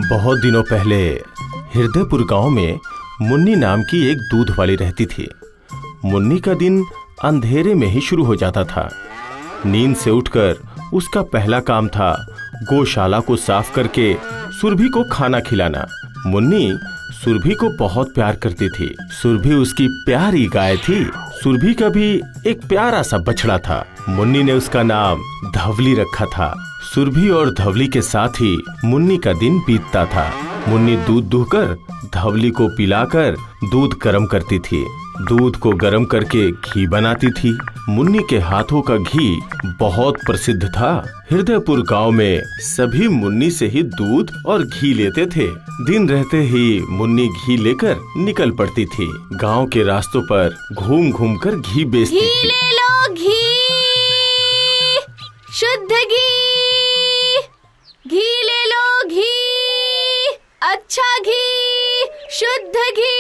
बहुत दिनों पहले हृदयपुर गांव में मुन्नी नाम की एक दूध वाली रहती थी। मुन्नी का दिन अंधेरे में ही शुरू हो जाता था। नींद से उठकर उसका पहला काम था गौशाला को साफ करके सुरभि को खाना खिलाना। मुन्नी सुरभि को बहुत प्यार करती थी। सुरभि उसकी प्यारी गाय थी। सुरभि का भी एक प्यारा सा बछड़ा था। मुन्नी ने उसका नाम धवली रखा था। सुरभि और धवली के साथ ही मुन्नी का दिन बीतता था। मुन्नी दूध दुहकर धवली को पिलाकर दूध गर्म करती थी। दूध को गर्म करके घी बनाती थी। मुन्नी के हाथों का घी बहुत प्रसिद्ध था। हृदयपुर गांव में सभी मुन्नी से ही दूध और घी लेते थे। दिन रहते ही मुन्नी घी लेकर निकल पड़ती थी। गांव के रास्तों पर घूम घूम कर घी बेचती थी। घी ले लो, घी, शुद्ध घी, घी ले लो, घी, अच्छा घी, शुद्ध घी,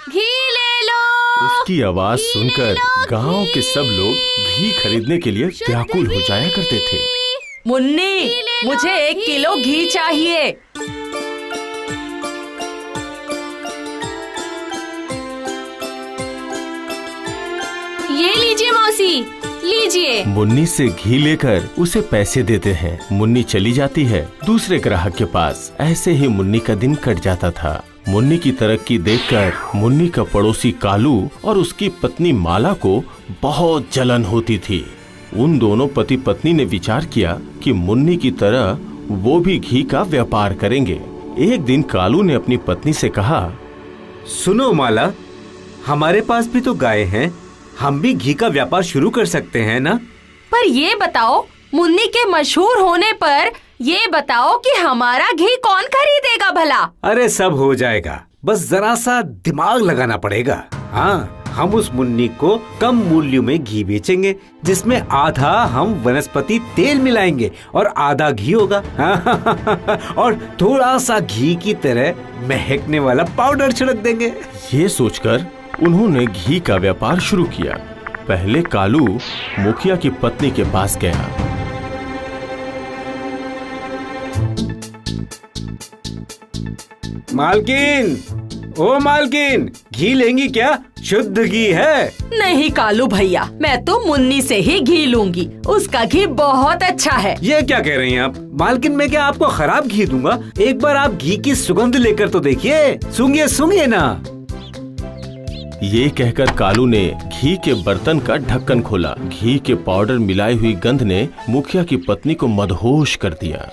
घी ले लो। उसकी आवाज सुनकर गांव के सब लोग घी खरीदने के लिए व्याकुल हो जाया करते थे। मुन्नी, मुझे 1 किलो घी चाहिए। ये लीजिए मौसी, लीजिए। मुन्नी से घी लेकर उसे पैसे देते हैं। मुन्नी चली जाती है दूसरे ग्राहक के पास। ऐसे ही मुन्नी का दिन कट जाता था। मुन्नी की तरक्की देखकर मुन्नी का पड़ोसी कालू और उसकी पत्नी माला को बहुत जलन होती थी। उन दोनों पति पत्नी ने विचार किया कि मुन्नी की तरह वो भी घी का व्यापार करेंगे। एक दिन कालू ने अपनी पत्नी से कहा, सुनो माला, हमारे पास भी तो गाय हैं, हम भी घी का व्यापार शुरू कर सकते हैं ना? पर ये बताओ, मुन्नी के मशहूर होने पर ये बताओ कि हमारा घी कौन खरीदेगा भला? अरे सब हो जाएगा, बस जरा सा दिमाग लगाना पड़ेगा। हाँ, हम उस मुन्नी को कम मूल्य में घी बेचेंगे, जिसमें आधा हम वनस्पति तेल मिलाएंगे और आधा घी होगा। और थोड़ा सा घी की तरह महकने वाला पाउडर छिड़क देंगे। ये सोचकर उन्होंने घी का व्यापार शुरू किया। पहले कालू मुखिया की पत्नी के पास गया। मालकिन, ओ मालकिन, घी लेंगी क्या? शुद्ध घी है। नहीं कालू भैया, मैं तो मुन्नी से ही घी लूंगी। उसका घी बहुत अच्छा है। ये क्या कह रही हैं आप? मालकिन, मैं क्या आपको खराब घी दूंगा? एक बार आप घी की सुगंध लेकर तो देखिए। सूंघिए सूंघिए ना। ये कहकर कालू ने घी के बर्तन का ढक्कन खोला। घी के पाउडर मिलाई हुई गंध ने मुखिया की पत्नी को मदहोश कर दिया।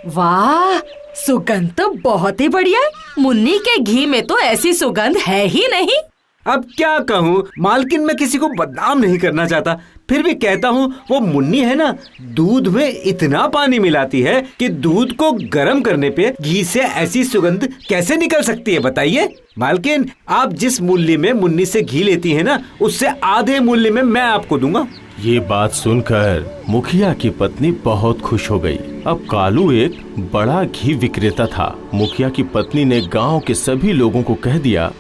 वाह, सुगंध तो बहुत ही बढ़िया। मुन्नी के घी में तो ऐसी सुगंध है ही नहीं। अब क्या कहूँ मालकिन, मैं किसी को बदनाम नहीं करना चाहता, फिर भी कहता हूँ, वो मुन्नी है ना, दूध में इतना पानी मिलाती है कि दूध को गर्म करने पे घी से ऐसी सुगंध कैसे निकल सकती है बताइए? मालकिन, आप जिस मूल्य में मुन्नी से घी लेती है ना, उससे आधे मूल्य में मैं आपको दूंगा। ये बात सुनकर मुखिया की पत्नी बहुत खुश हो गई। अब कालू एक बड़ा घी विक्रेता था। मुखिया की पत्नी ने गांव के सभी लोगों को कह दिया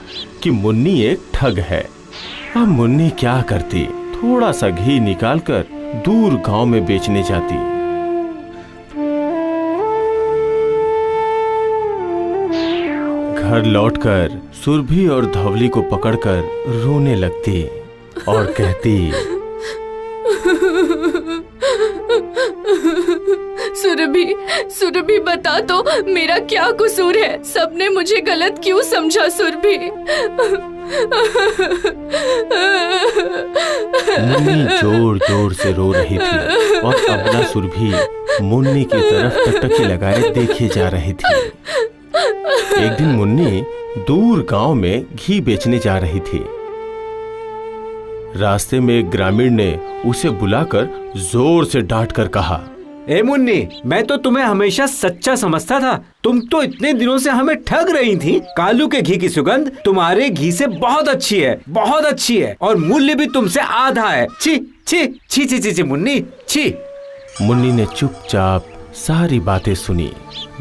कि मुन्नी एक ठग है। अब मुन्नी क्या करती? थोड़ा सा घी निकालकर दूर गांव में बेचने जाती। घर लौटकर सुरभि और धवली को पकड़कर रोने लगती और कहती, सुरभि, सुरभि बता तो, मेरा क्या कसूर है? सबने मुझे गलत क्यों समझा? सुरभि। मुन्नी जोर जोर से रो रही थी और अबला सुरभि मुन्नी की तरफ टकटकी लगाए देखे जा रही थी। एक दिन मुन्नी दूर गांव में घी बेचने जा रही थी। रास्ते में एक ग्रामीण ने उसे बुलाकर जोर से डांट कर कहा, ए मुन्नी, मैं तो तुम्हें हमेशा सच्चा समझता था। तुम तो इतने दिनों से हमें ठग रही थी। कालू के घी की सुगंध तुम्हारे घी से बहुत अच्छी है, बहुत अच्छी है, और मूल्य भी तुमसे आधा है। छी छी छी छी छी, छी मुन्नी, छी। मुन्नी ने चुपचाप सारी बातें सुनी।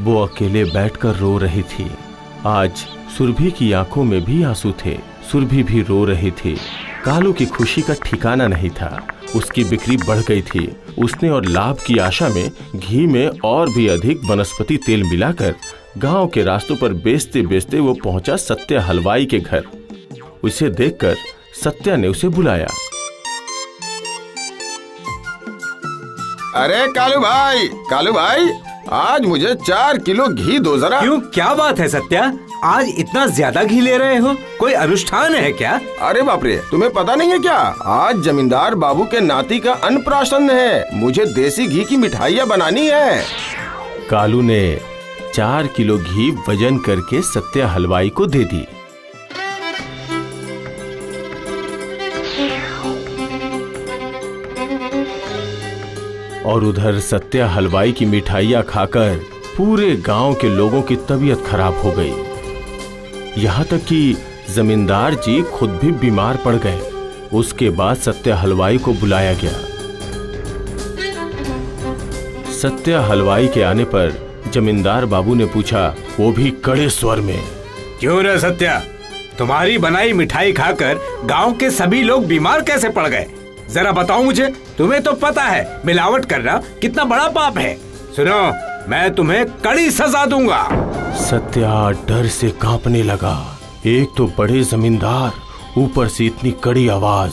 वो अकेले बैठकर रो रही थी। आज सुरभि की आंखों में भी आंसू थे। सुरभि भी रो रही थी। कालू की खुशी का ठिकाना नहीं था। उसकी बिक्री बढ़ गई थी। उसने और लाभ की आशा में घी में और भी अधिक वनस्पति तेल मिलाकर गांव के रास्तों पर बेचते बेचते वो पहुंचा सत्या हलवाई के घर। उसे देखकर सत्या ने उसे बुलाया। अरे कालू भाई, आज मुझे 4 किलो घी दो जरा। क्यों, क्या बात है सत्या? आज इतना ज्यादा घी ले रहे हो? कोई अनुष्ठान है क्या? अरे बाप रे, तुम्हें पता नहीं है क्या? आज जमींदार बाबू के नाती का अन्नप्राशन है। मुझे देसी घी की मिठाइयाँ बनानी है। कालू ने 4 किलो घी वजन करके सत्या हलवाई को दे दी। और उधर सत्या हलवाई की मिठाइयाँ खाकर पूरे गांव के लोगों की तबीयत खराब हो गई। यहाँ तक कि जमींदार जी खुद भी बीमार पड़ गए। उसके बाद सत्या हलवाई को बुलाया गया। सत्या हलवाई के आने पर जमींदार बाबू ने पूछा, वो भी कड़े स्वर में, क्यों रे सत्या, तुम्हारी बनाई मिठाई खाकर गांव के सभी लोग बीमार कैसे पड़ गए? जरा बताओ मुझे। तुम्हें तो पता है मिलावट करना कितना बड़ा पाप है। सुनो, मैं तुम्हें कड़ी सजा दूंगा। सत्या डर से कांपने लगा। एक तो बड़े जमींदार, ऊपर से इतनी कड़ी आवाज।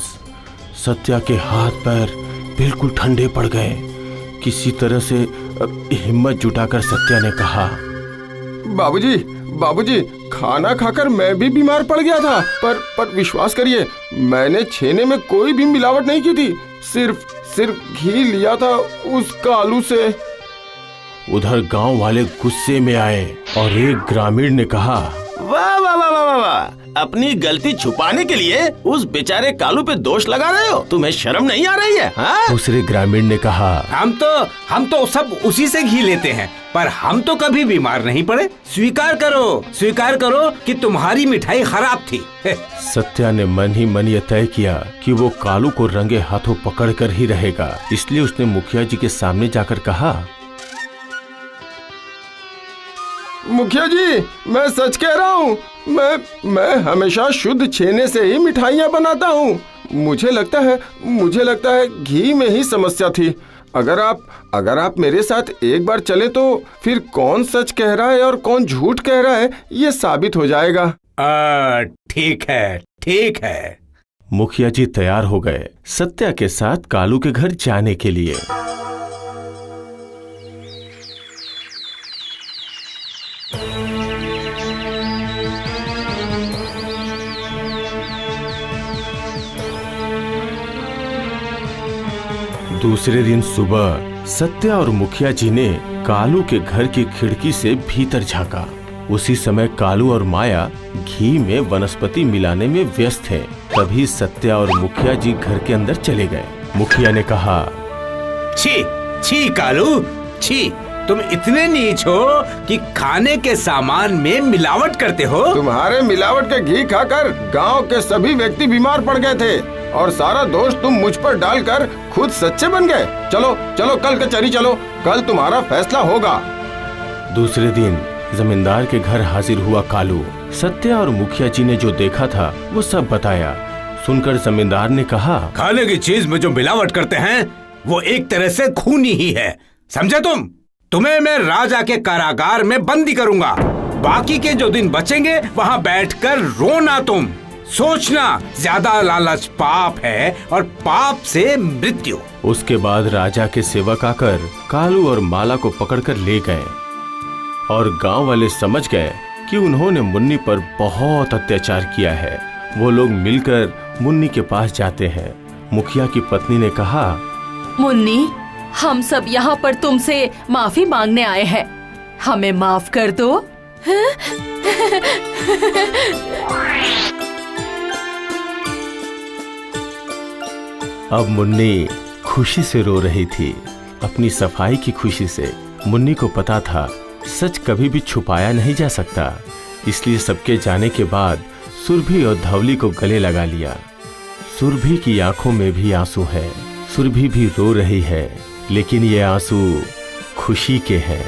सत्या के हाथ पैर बिल्कुल ठंडे पड़ गए। किसी तरह से हिम्मत जुटाकर सत्या ने कहा, बाबूजी, खाना खाकर मैं भी बीमार पड़ गया था, पर विश्वास करिए, मैंने छेने में कोई भी मिलावट नहीं की थी। सिर्फ घी लिया था उस कालू से। उधर गांव वाले गुस्से में आए और एक ग्रामीण ने कहा, वाह वाह वाह वाह वाह, अपनी गलती छुपाने के लिए उस बेचारे कालू पे दोष लगा रहे हो। तुम्हें शर्म नहीं आ रही है? हाँ? दूसरे ग्रामीण ने कहा, हम तो सब उसी से घी लेते हैं, पर हम तो कभी बीमार नहीं पड़े। स्वीकार करो कि तुम्हारी मिठाई खराब थी। सत्या ने मन ही मन यह तय किया कि वो कालू को रंगे हाथों पकड़कर ही रहेगा। इसलिए उसने मुखिया जी के सामने जाकर कहा, मुखिया जी, मैं सच कह रहा हूँ। मैं हमेशा शुद्ध छेने से ही मिठाइयाँ बनाता हूँ। मुझे लगता है घी में ही समस्या थी। अगर आप मेरे साथ एक बार चले तो फिर कौन सच कह रहा है और कौन झूठ कह रहा है ये साबित हो जाएगा। ठीक है। मुखिया जी तैयार हो गए सत्या के साथ कालू के घर जाने के लिए। दूसरे दिन सुबह सत्या और मुखिया जी ने कालू के घर की खिड़की से भीतर झांका। उसी समय कालू और माया घी में वनस्पति मिलाने में व्यस्त थे। तभी सत्या और मुखिया जी घर के अंदर चले गए। मुखिया ने कहा, छी कालू, छी, तुम इतने नीच हो कि खाने के सामान में मिलावट करते हो। तुम्हारे मिलावट के घी खाकर गांव के सभी व्यक्ति बीमार पड़ गए थे और सारा दोष तुम मुझ पर डालकर खुद सच्चे बन गए। चलो कल कचहरी चलो, कल तुम्हारा फैसला होगा। दूसरे दिन जमींदार के घर हाजिर हुआ कालू। सत्या और मुखिया जी ने जो देखा था वो सब बताया। सुनकर जमींदार ने कहा, खाने की चीज में जो मिलावट करते हैं वो एक तरह से खूनी ही है, समझे तुम? तुम्हें मैं राजा के कारागार में बंदी करूंगा। बाकी के जो दिन बचेंगे वहाँ बैठकर रोना तुम। सोचना, ज्यादा लालच पाप है और पाप से मृत्यु। उसके बाद राजा के सेवक आकर कालू और माला को पकड़कर ले गए और गांव वाले समझ गए कि उन्होंने मुन्नी पर बहुत अत्याचार किया है। वो लोग मिलकर मुन्नी के पास जाते हैं। मुखिया की पत्नी ने कहा, मुन्नी, हम सब यहाँ पर तुमसे माफी मांगने आए हैं, हमें माफ कर दो। अब मुन्नी खुशी से रो रही थी, अपनी सफाई की खुशी से। मुन्नी को पता था सच कभी भी छुपाया नहीं जा सकता, इसलिए सबके जाने के बाद सुरभि और धवली को गले लगा लिया। सुरभि की आंखों में भी आंसू है। सुरभि भी रो रही है, लेकिन ये आंसू खुशी के हैं।